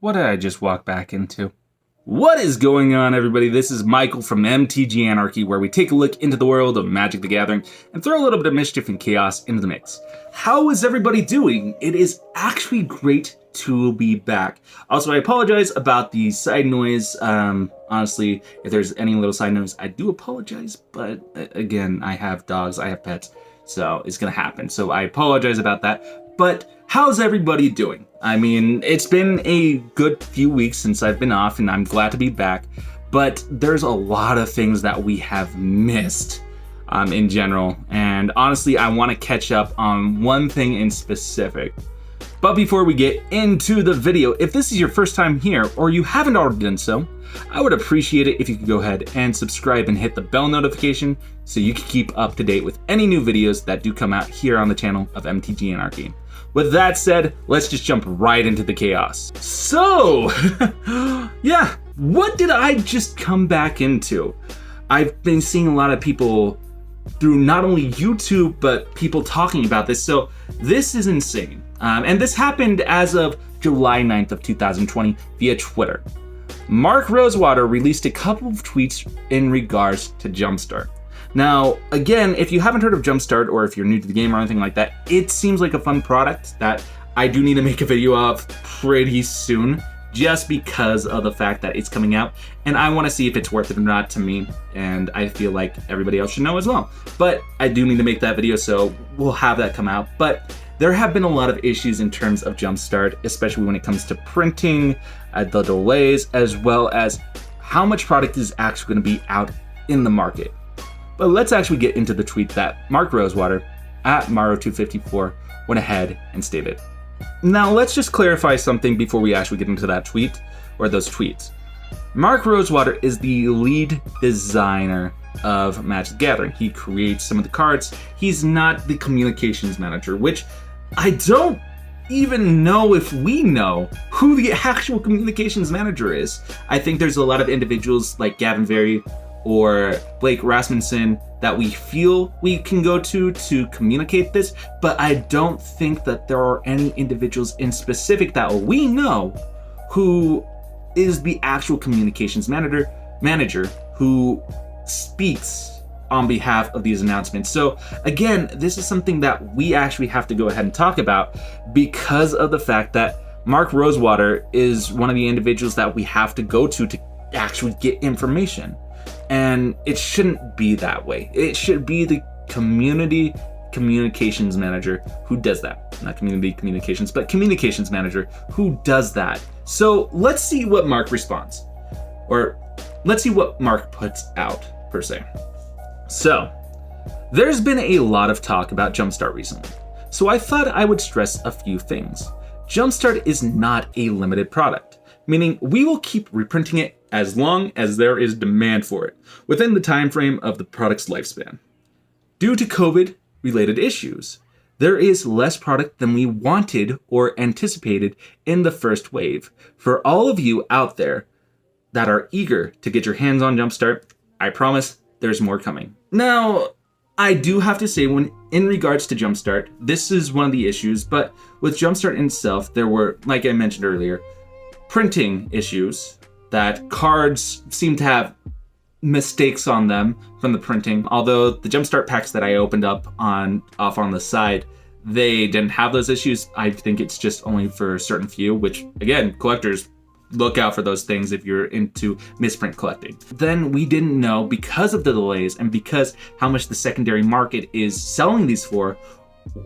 What did I just walk back into? What is going on, everybody? This is Michael from MTG Anarchy, where we take a look into the world of Magic the Gathering and throw a little bit of mischief and chaos into the mix. How is everybody doing? It is actually great to be back. Also, I apologize about the side noise. Honestly, if there's any little side noise, I do apologize. But again, I have dogs, I have pets, so it's gonna happen. So I apologize about that. But how's everybody doing? I mean, it's been a good few weeks since I've been off, and I'm glad to be back, but there's a lot of things that we have missed in general, and honestly, I want to catch up on one thing in specific. But before we get into the video, if this is your first time here, or you haven't already done so, I would appreciate it if you could go ahead and subscribe and hit the bell notification so you can keep up to date with any new videos that do come out here on the channel of MTG Anarchy. With that said, let's just jump right into the chaos. So, yeah, what did I just come back into? I've been seeing a lot of people through not only YouTube, but people talking about this. So this is insane. And this happened as of July 9th of 2020 via Twitter. Mark Rosewater released a couple of tweets in regards to Jumpstart. Now, again, if you haven't heard of Jumpstart, or if you're new to the game or anything like that, it seems like a fun product that I do need to make a video of pretty soon, just because of the fact that it's coming out, and I want to see if it's worth it or not to me, and I feel like everybody else should know as well. But I do need to make that video, so we'll have that come out. But there have been a lot of issues in terms of Jumpstart, especially when it comes to printing, the delays, as well as how much product is actually going to be out in the market. But let's actually get into the tweet that Mark Rosewater at Maro254 went ahead and stated. Now let's just clarify something before we actually get into that tweet, or those tweets. Mark Rosewater is the lead designer of Magic the Gathering. He creates some of the cards. He's not the communications manager, which I don't even know if we know who the actual communications manager is. I think there's a lot of individuals like Gavin Very or Blake Rasmussen that we feel we can go to communicate this, but I don't think that there are any individuals in specific that we know who is the actual communications manager who speaks on behalf of these announcements. So again, this is something that we actually have to go ahead and talk about because of the fact that Mark Rosewater is one of the individuals that we have to go to actually get information. And it shouldn't be that way. It should be the community communications manager who does that. Not community communications, but communications manager who does that. So let's see what Mark responds. Or let's see what Mark puts out, per se. So, there's been a lot of talk about Jumpstart recently. So I thought I would stress a few things. Jumpstart is not a limited product, meaning we will keep reprinting it as long as there is demand for it, within the time frame of the product's lifespan. Due to COVID-related issues, there is less product than we wanted or anticipated in the first wave. For all of you out there that are eager to get your hands on Jumpstart, I promise there's more coming. Now, I do have to say, when in regards to Jumpstart, this is one of the issues, but with Jumpstart itself, there were, like I mentioned earlier, printing issues, that cards seem to have mistakes on them from the printing. Although the Jumpstart packs that I opened up off on the side, they didn't have those issues. I think it's just only for a certain few, which again, collectors, look out for those things if you're into misprint collecting. Then we didn't know, because of the delays and because how much the secondary market is selling these for,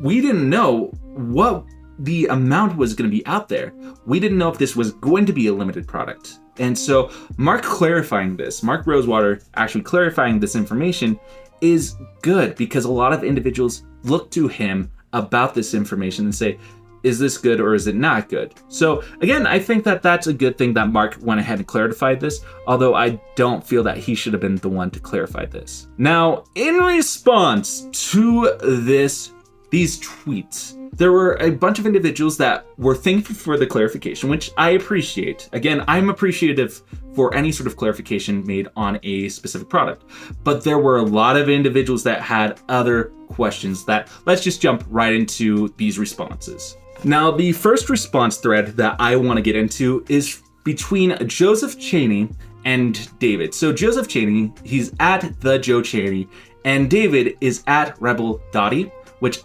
we didn't know what the amount was going to be out there. We didn't know if this was going to be a limited product. And so Mark Rosewater actually clarifying this information is good, because a lot of individuals look to him about this information and say, is this good or is it not good? So again, I think that that's a good thing that Mark went ahead and clarified this, although I don't feel that he should have been the one to clarify this. Now, in response to these tweets, there were a bunch of individuals that were thankful for the clarification, which I appreciate. Again, I'm appreciative for any sort of clarification made on a specific product. But there were a lot of individuals that had other questions that, let's just jump right into these responses. Now, the first response thread that I want to get into is between Joseph Cheney and David. So Joseph Cheney, he's at the Joe Cheney, and David is at Rebel Dottie, which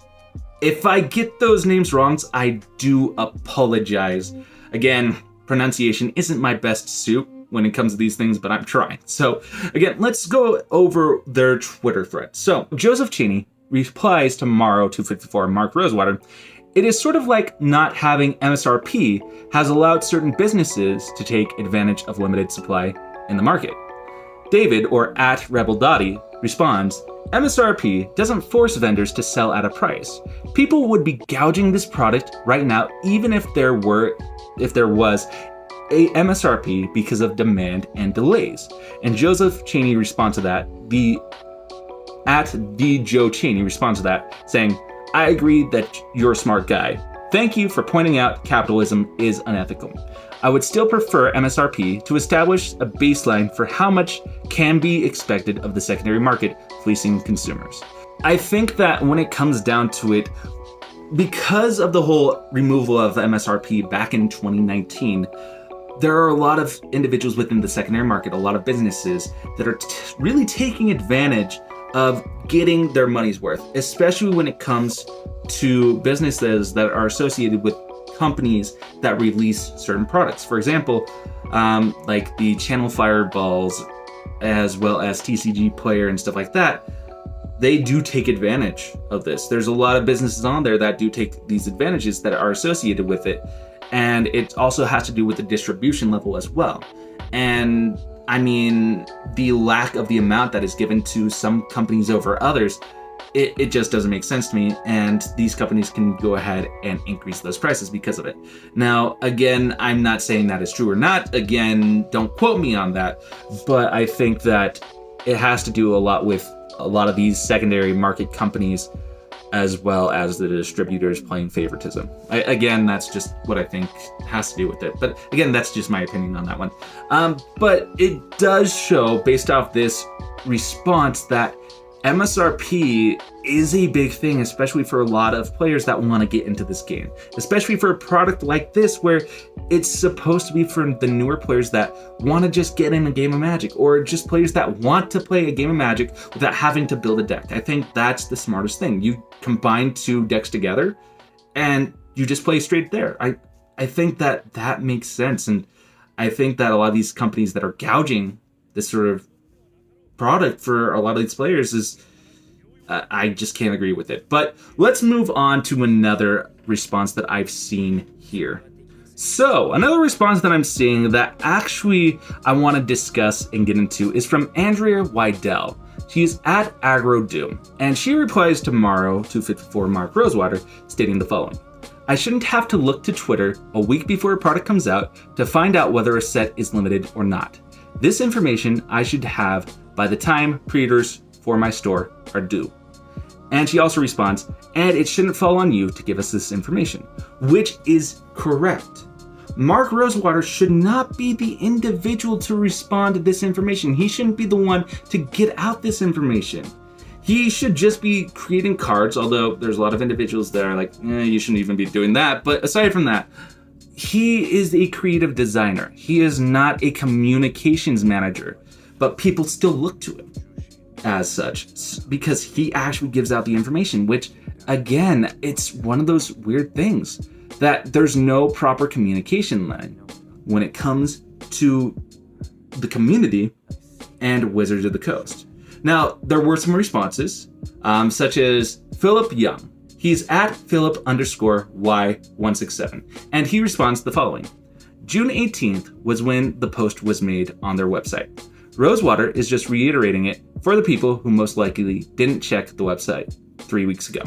if I get those names wrong, I do apologize. Again, pronunciation isn't my best suit when it comes to these things, but I'm trying. So again, let's go over their Twitter thread. So Joseph Cheney replies to Morrow254 Mark Rosewater. It is sort of like not having MSRP has allowed certain businesses to take advantage of limited supply in the market. David, or at Rebel Dottie, responds, MSRP doesn't force vendors to sell at a price. People would be gouging this product right now even if there was a MSRP because of demand and delays. And Joseph Cheney responds to that. At the Joe Cheney responds to that, saying, I agree that you're a smart guy. Thank you for pointing out capitalism is unethical. I would still prefer MSRP to establish a baseline for how much can be expected of the secondary market fleecing consumers. I think that when it comes down to it, because of the whole removal of MSRP back in 2019, there are a lot of individuals within the secondary market, a lot of businesses that are really taking advantage of getting their money's worth, especially when it comes to businesses that are associated with companies that release certain products. For example, like the Channel Fireballs, as well as TCG Player and stuff like that, they do take advantage of this. There's a lot of businesses on there that do take these advantages that are associated with it. And it also has to do with the distribution level as well. And I mean, the lack of the amount that is given to some companies over others, it just doesn't make sense to me. And these companies can go ahead and increase those prices because of it. Now, again, I'm not saying that is true or not. Again, don't quote me on that. But I think that it has to do a lot with a lot of these secondary market companies, as well as the distributors playing favoritism. Again, that's just what I think has to do with it. But again, that's just my opinion on that one. But it does show, based off this response, that MSRP is a big thing, especially for a lot of players that want to get into this game. Especially for a product like this, where it's supposed to be for the newer players that want to just get in a game of Magic, or just players that want to play a game of Magic without having to build a deck. I think that's the smartest thing. You combine two decks together, and you just play straight there. I think that makes sense, and I think that a lot of these companies that are gouging this sort of product for a lot of these players is I just can't agree with it. But let's move on to another response that I've seen here. So another response that I'm seeing that actually I want to discuss and get into is from Andrea Wydell. She's at AgroDoom, and she replies to Morrow254 Mark Rosewater, stating the following: I shouldn't have to look to Twitter a week before a product comes out to find out whether a set is limited or not. This information I should have by the time pre-orders for my store are due. And she also responds, and it shouldn't fall on you to give us this information, which is correct. Mark Rosewater should not be the individual to respond to this information. He shouldn't be the one to get out this information. He should just be creating cards, although there's a lot of individuals that are like, you shouldn't even be doing that. But aside from that, he is a creative designer. He is not a communications manager, but people still look to him as such because he actually gives out the information, which again, it's one of those weird things that there's no proper communication line when it comes to the community and Wizards of the Coast. Now, there were some responses, such as Philip Young. He's at Philip_Y167, and he responds the following: June 18th was when the post was made on their website. Rosewater is just reiterating it for the people who most likely didn't check the website 3 weeks ago.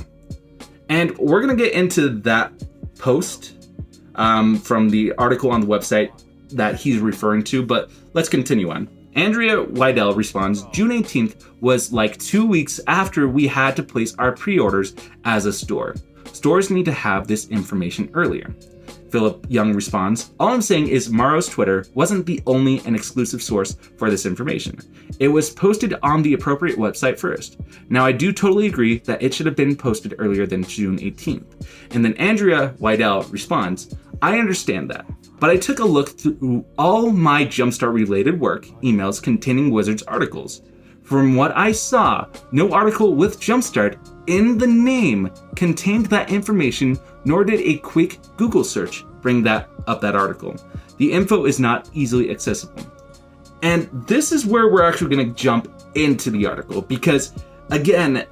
And we're going to get into that post from the article on the website that he's referring to, but let's continue on. Andrea Wydell responds, June 18th was like 2 weeks after we had to place our pre-orders as a store. Stores need to have this information earlier. Philip Young responds, all I'm saying is Maro's Twitter wasn't the only and exclusive source for this information. It was posted on the appropriate website first. Now I do totally agree that it should have been posted earlier than June 18th. And then Andrea Weidel responds, I understand that, but I took a look through all my Jumpstart related work emails containing Wizards articles. From what I saw, no article with Jumpstart in the name contained that information, nor did a quick Google search bring that article. The info is not easily accessible. And this is where we're actually going to jump into the article, because again,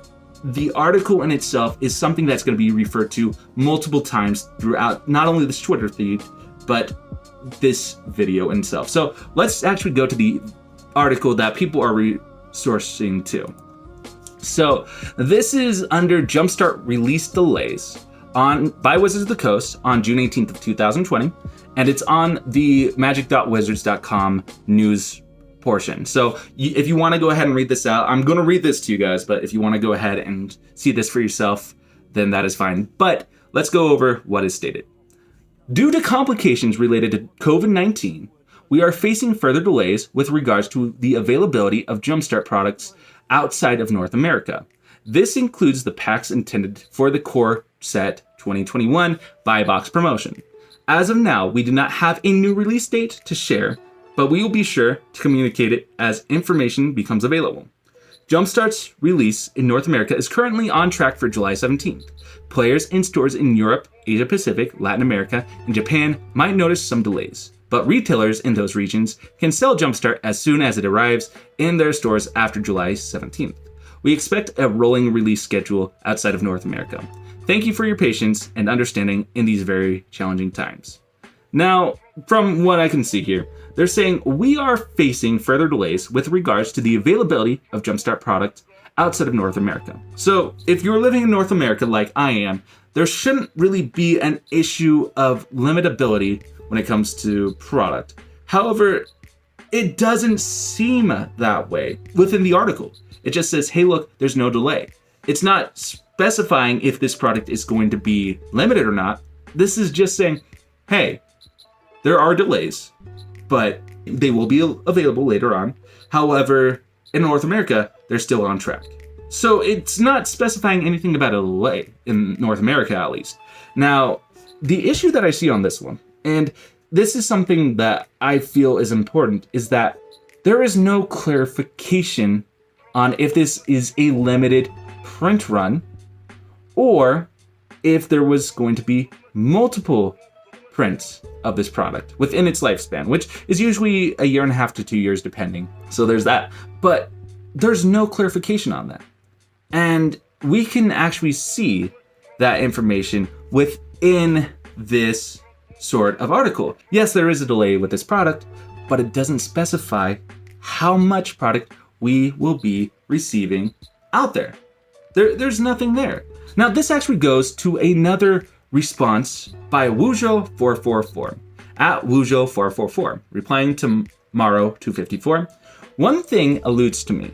the article in itself is something that's going to be referred to multiple times throughout not only this Twitter feed, but this video itself. So let's actually go to the article that people are sourcing to. So this is under Jumpstart release delays by Wizards of the Coast on June 18th of 2020, and it's on the magic.wizards.com news portion. So if you want to go ahead and read this out, I'm going to read this to you guys, but if you want to go ahead and see this for yourself, then that is fine. But let's go over what is stated. Due to complications related to COVID-19, we are facing further delays with regards to the availability of Jumpstart products outside of North America. This includes the packs intended for the core set 2021 buy box promotion. As of now, we do not have a new release date to share, but we will be sure to communicate it as information becomes available. Jumpstart's release in North America is currently on track for July 17th. Players in stores in Europe, Asia Pacific, Latin America, and Japan might notice some delays, but retailers in those regions can sell Jumpstart as soon as it arrives in their stores after July 17th. We expect a rolling release schedule outside of North America. Thank you for your patience and understanding in these very challenging times. Now, from what I can see here, they're saying we are facing further delays with regards to the availability of Jumpstart products outside of North America. So if you're living in North America like I am, there shouldn't really be an issue of limitability when it comes to product. However, it doesn't seem that way within the article. It just says, hey, look, there's no delay. It's not specifying if this product is going to be limited or not. This is just saying, hey, there are delays, but they will be available later on. However, in North America, they're still on track. So it's not specifying anything about a delay in North America, at least. Now, the issue that I see on this one, and this is something that I feel is important, is that there is no clarification on if this is a limited print run or if there was going to be multiple prints of this product within its lifespan, which is usually 1.5 to 2 years depending. So there's that. But there's no clarification on that. And we can actually see that information within this sort of article. Yes, there is a delay with this product, but it doesn't specify how much product we will be receiving out there. There's nothing there. Now, this actually goes to another response by Wujo444 at Wujo444, replying to Maro254. One thing alludes to me.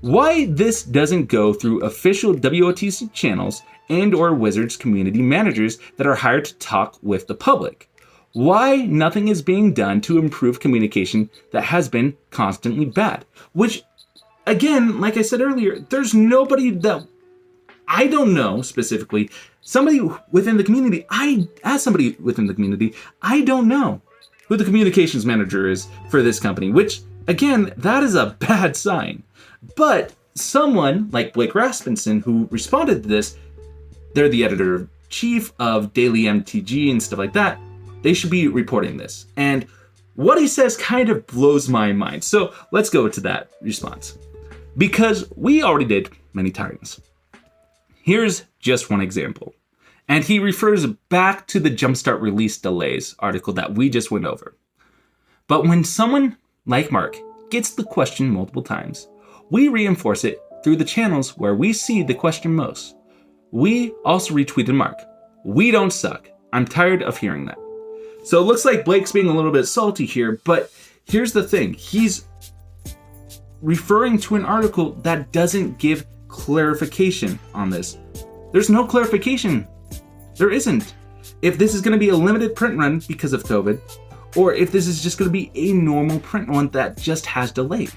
Why this doesn't go through official WOTC channels and or Wizards community managers that are hired to talk with the public? Why nothing is being done to improve communication that has been constantly bad? Which, again, like I said earlier, there's nobody that I don't know specifically. Somebody within the community, as somebody within the community, I don't know who the communications manager is for this company, which, again, that is a bad sign. But someone like Blake Rasmussen, who responded to this, they're the editor-in-chief of Daily MTG and stuff like that, they should be reporting this. And what he says kind of blows my mind. So let's go to that response. Because we already did many times. Here's just one example. And he refers back to the Jumpstart release delays article that we just went over. But when someone like Mark gets the question multiple times, we reinforce it through the channels where we see the question most. We also retweeted Mark. We don't suck. I'm tired of hearing that. So it looks like Blake's being a little bit salty here, but here's the thing. He's referring to an article that doesn't give clarification on this. There's no clarification. There isn't. if this is going to be a limited print run because of COVID, or if this is just going to be a normal print run that just has delays.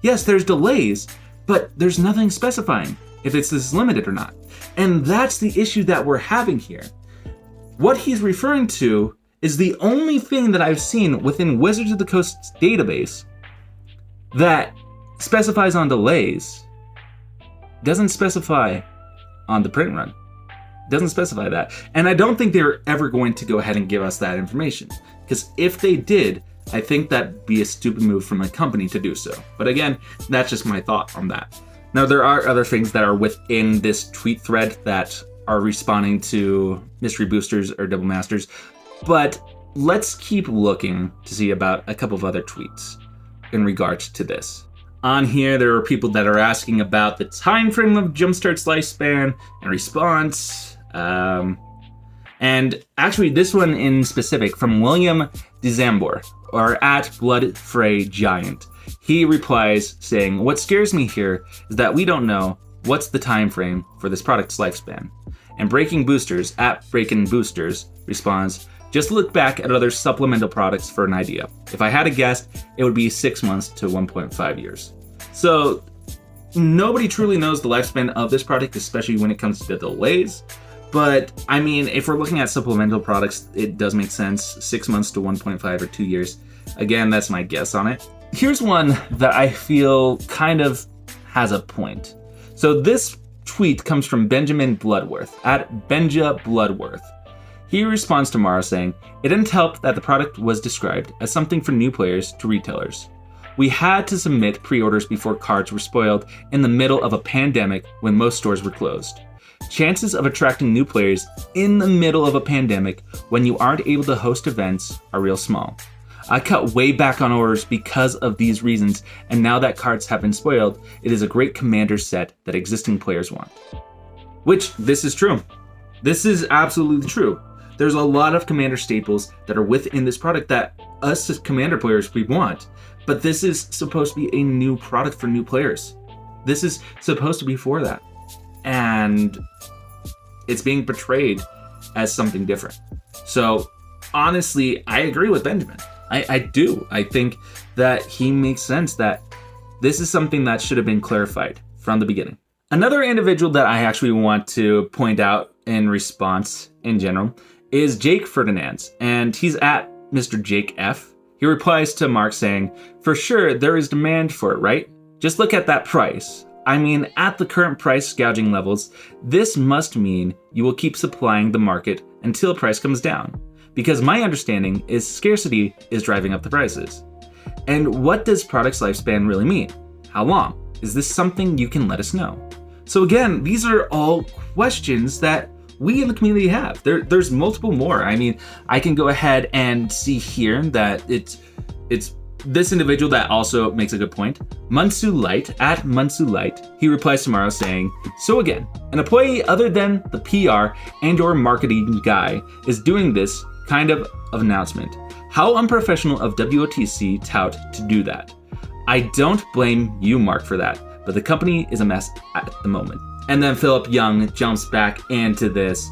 Yes, there's delays, but there's nothing specifying if it's this limited or not. And that's the issue that we're having here. What he's referring to is the only thing that I've seen within Wizards of the Coast's database that specifies on delays, doesn't specify on the print run. Doesn't specify that. And I don't think they're ever going to go ahead and give us that information. Because if they did, I think that'd be a stupid move from a company to do so. But again, that's just my thought on that. Now, there are other things that are within this tweet thread that are responding to mystery boosters or double masters, but let's keep looking to see about a couple of other tweets in regards to this. On here, there are people that are asking about the time frame of Jumpstart's lifespan and response. And actually, this one in specific from William Dzambor, or at Blood Fray Giant. He replies saying, "What scares me here is that we don't know what's the time frame for this product's lifespan." And Breaking Boosters, at Breaking Boosters, responds, "Just look back at other supplemental products for an idea. If I had a guess, it would be 6 months to 1.5 years. So nobody truly knows the lifespan of this product, especially when it comes to delays. But I mean, if we're looking at supplemental products, it does make sense. 6 months to 1.5 or 2 years. Again, that's my guess on it. Here's one that I feel kind of has a point. So this tweet comes from Benjamin Bloodworth, at Benja Bloodworth. He responds tomorrow saying, "It didn't help that the product was described as something for new players to retailers. We had to submit pre-orders before cards were spoiled in the middle of a pandemic when most stores were closed. Chances of attracting new players in the middle of a pandemic when you aren't able to host events are real small. I cut way back on orders because of these reasons, and now that cards have been spoiled, it is a great commander set that existing players want." Which, this is true. This is absolutely true. There's a lot of commander staples that are within this product that us as commander players we want, but this is supposed to be a new product for new players. This is supposed to be for that. And it's being portrayed as something different. So honestly, I agree with Benjamin. I do. I think that he makes sense that this is something that should have been clarified from the beginning. Another individual that I actually want to point out in response in general is Jake Ferdinands, and he's at Mr. Jake F. He replies to Mark saying, "For sure, there is demand for it, right? Just look at that price. I mean, at the current price gouging levels, this must mean you will keep supplying the market until price comes down. Because my understanding is scarcity is driving up the prices. And what does product's lifespan really mean? How long? Is this something you can let us know?" So again, these are all questions that we in the community have. There's multiple more. I mean, I can go ahead and see here that it's this individual that also makes a good point. Munsu Light, at Munsu Light, he replies tomorrow saying, "So again, an employee other than the PR and or marketing guy is doing this kind of announcement. How unprofessional of WOTC tout to do that. I don't blame you, Mark, for that, but the company is a mess at the moment." And then Philip Young jumps back into this,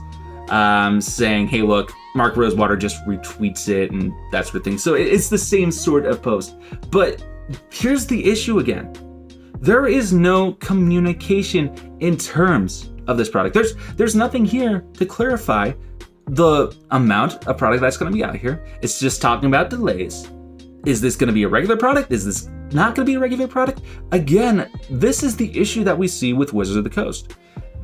saying, "Hey, look, Mark Rosewater just retweets it," and that sort of thing. So it's the same sort of post. But here's the issue again. There is no communication in terms of this product. There's nothing here to clarify the amount of product that's going to be out here. It's just talking about delays. Is this going to be a regular product? Is this not going to be a regular product? Again, this is the issue that we see with Wizards of the Coast.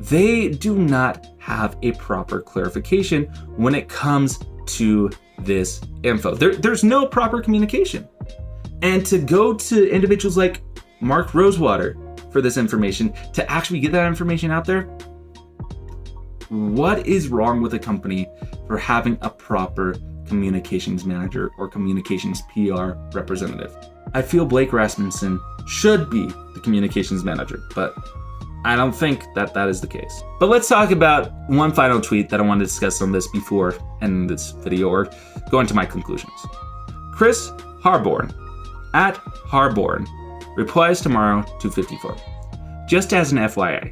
They do not have a proper clarification when it comes to this info. There's no proper communication. And to go to individuals like Mark Rosewater for this information, to actually get that information out there, what is wrong with a company for having a proper communications manager or communications PR representative? I feel Blake Rasmussen should be the communications manager, but I don't think that that is the case. But let's talk about one final tweet that I want to discuss on this before ending this video or go into my conclusions. Chris Harborn, at Harborn, replies tomorrow to 54. "Just as an FYI,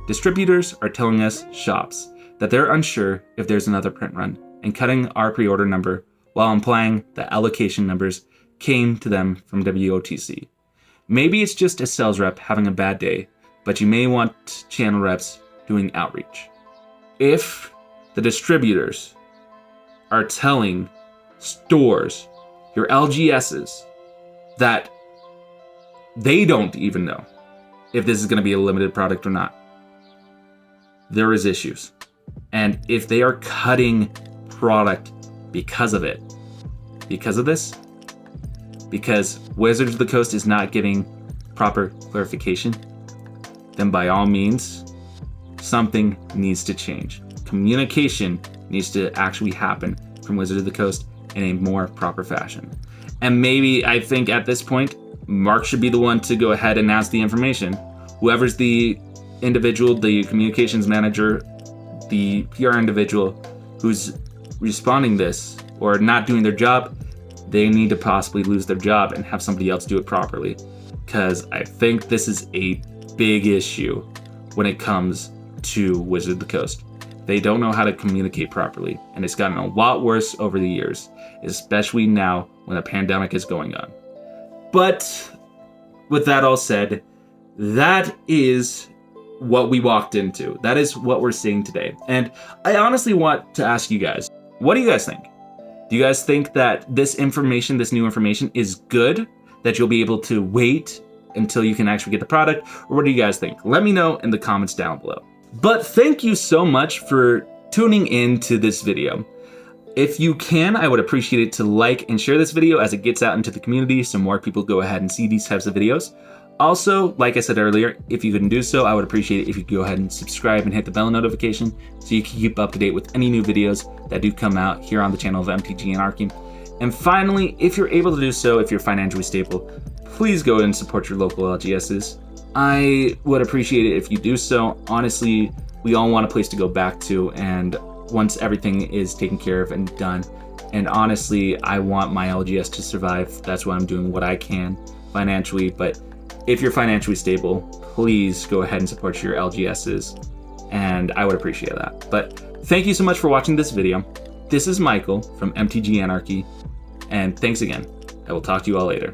distributors are telling us shops that they're unsure if there's another print run and cutting our pre-order number while implying that allocation numbers came to them from WOTC. Maybe it's just a sales rep having a bad day, but you may want channel reps doing outreach. If the distributors are telling stores, your LGSs, that they don't even know if this is going to be a limited product or not, there is issues. And if they are cutting product because of it, because of this, because Wizards of the Coast is not giving proper clarification, then by all means, something needs to change. Communication needs to actually happen from Wizards of the Coast in a more proper fashion. And maybe I think at this point, Mark should be the one to go ahead and announce the information. Whoever's the individual, the communications manager, the PR individual who's responding this or not doing their job, they need to possibly lose their job and have somebody else do it properly. Because I think this is a big issue when it comes to Wizards of the Coast. They don't know how to communicate properly, and it's gotten a lot worse over the years, especially now when a pandemic is going on. But with that all said, that is what we walked into. That is what we're seeing today. And I honestly want to ask you guys, what do you guys think? Do you guys think that this information, this new information, is good? That you'll be able to wait until you can actually get the product? Or what do you guys think? Let me know in the comments down below. But thank you so much for tuning in to this video. If you can, I would appreciate it to like and share this video as it gets out into the community so more people go ahead and see these types of videos. Also, like I said earlier, if you couldn't do so, I would appreciate it if you could go ahead and subscribe and hit the bell notification so you can keep up to date with any new videos that do come out here on the channel of MTG Anarchy. And finally, if you're able to do so, if you're financially stable, please go and support your local LGSs. I would appreciate it if you do so. Honestly, we all want a place to go back to, and once everything is taken care of and done, and honestly, I want my LGS to survive. That's why I'm doing what I can financially, but if you're financially stable, please go ahead and support your LGSs, and I would appreciate that. But thank you so much for watching this video. This is Michael from MTG Anarchy, and thanks again. I will talk to you all later.